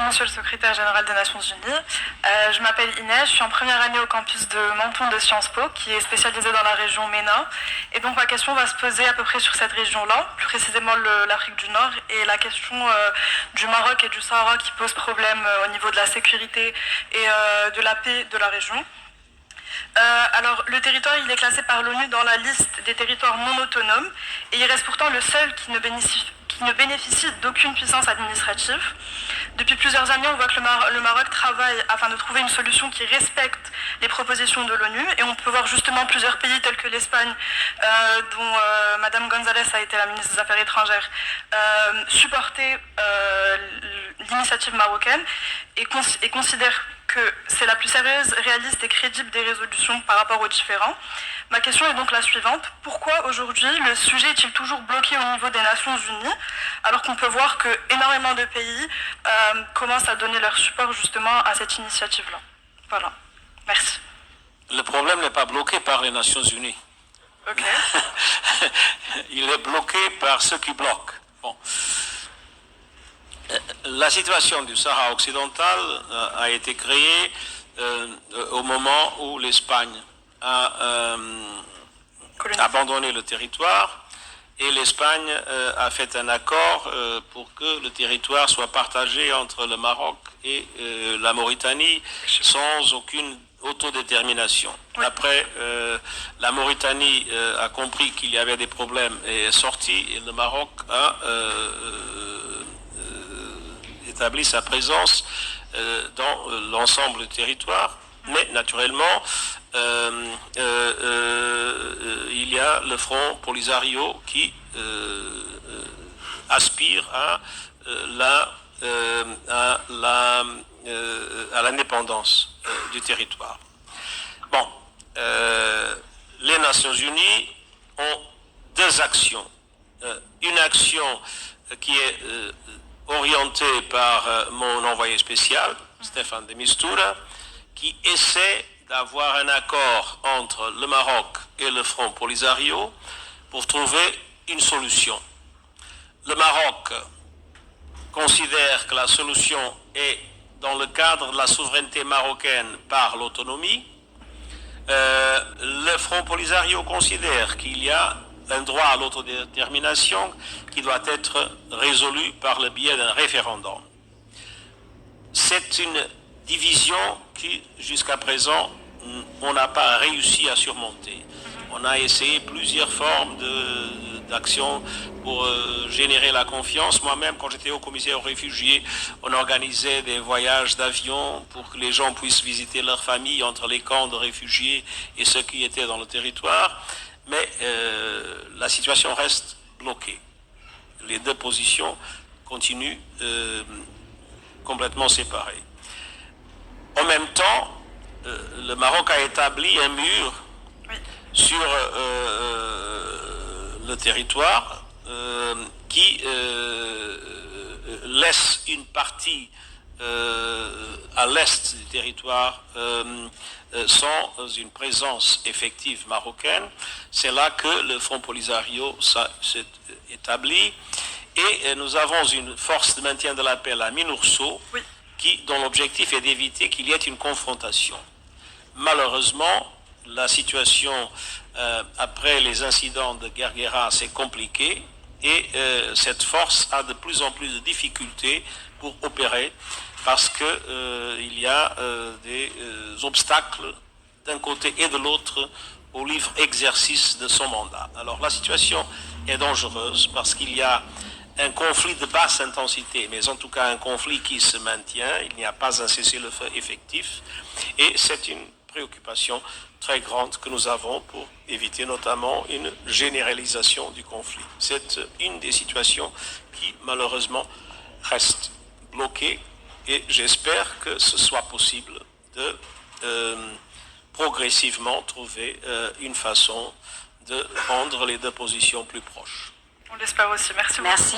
Monsieur le secrétaire général des Nations Unies. Je m'appelle Inès, je suis en première année au campus de Menton de Sciences Po, qui est spécialisé dans la région MENA. Et donc ma question va se poser à peu près sur cette région-là, plus précisément l'Afrique du Nord, et la question du Maroc et du Sahara qui pose problème au niveau de la sécurité et de la paix de la région. Alors, le territoire, il est classé par l'ONU dans la liste des territoires non autonomes, et il reste pourtant le seul qui ne bénéficie d'aucune puissance administrative. Depuis plusieurs années, on voit que le Maroc travaille afin de trouver une solution qui respecte les propositions de l'ONU, et on peut voir justement plusieurs pays tels que l'Espagne, dont Madame González a été la ministre des Affaires étrangères, supporter l'initiative marocaine et considère que c'est la plus sérieuse, réaliste et crédible des résolutions par rapport aux différends. Ma question est donc la suivante. Pourquoi aujourd'hui le sujet est-il toujours bloqué au niveau des Nations Unies, alors qu'on peut voir que énormément de pays commencent à donner leur support justement à cette initiative-là? Voilà. Merci. Le problème n'est pas bloqué par les Nations Unies. Ok. Il est bloqué par ceux qui bloquent. Bon. La situation du Sahara occidental a été créée au moment où l'Espagne a abandonné le territoire, et l'Espagne a fait un accord pour que le territoire soit partagé entre le Maroc et la Mauritanie sans aucune autodétermination. Oui. Après, la Mauritanie a compris qu'il y avait des problèmes et est sortie, et le Maroc a établi sa présence dans l'ensemble du territoire, mais naturellement il y a le Front Polisario qui aspire à l'indépendance du territoire. Bon, les Nations Unies ont deux actions. Une action qui est orienté par mon envoyé spécial, Stéphane de Mistura, qui essaie d'avoir un accord entre le Maroc et le Front Polisario pour trouver une solution. Le Maroc considère que la solution est dans le cadre de la souveraineté marocaine par l'autonomie. Le Front Polisario considère qu'il y a un droit à l'autodétermination qui doit être résolu par le biais d'un référendum. C'est une division qui, jusqu'à présent, on n'a pas réussi à surmonter. On a essayé plusieurs formes d'action pour générer la confiance. Moi-même, quand j'étais haut commissaire aux réfugiés, on organisait des voyages d'avion pour que les gens puissent visiter leurs familles entre les camps de réfugiés et ceux qui étaient dans le territoire. Mais la situation reste bloquée. Les deux positions continuent complètement séparées. En même temps, le Maroc a établi un mur sur le territoire qui laisse une partie à l'est du territoire sans une présence effective marocaine. C'est là que le Front Polisario s'est établi, et nous avons une force de maintien de la paix, la MINURSO, dont l'objectif est d'éviter qu'il y ait une confrontation. Malheureusement, la situation après les incidents de Guerguera s'est compliquée, et cette force a de plus en plus de difficultés pour opérer, parce qu'il y a des obstacles d'un côté et de l'autre au libre exercice de son mandat. Alors la situation est dangereuse parce qu'il y a un conflit de basse intensité, mais en tout cas un conflit qui se maintient. Il n'y a pas un cessez-le-feu effectif, et c'est une préoccupation très grande que nous avons pour éviter notamment une généralisation du conflit. C'est une des situations qui malheureusement reste bloquée, et j'espère que ce soit possible de progressivement trouver une façon de rendre les deux positions plus proches. On l'espère aussi. Merci beaucoup. Merci.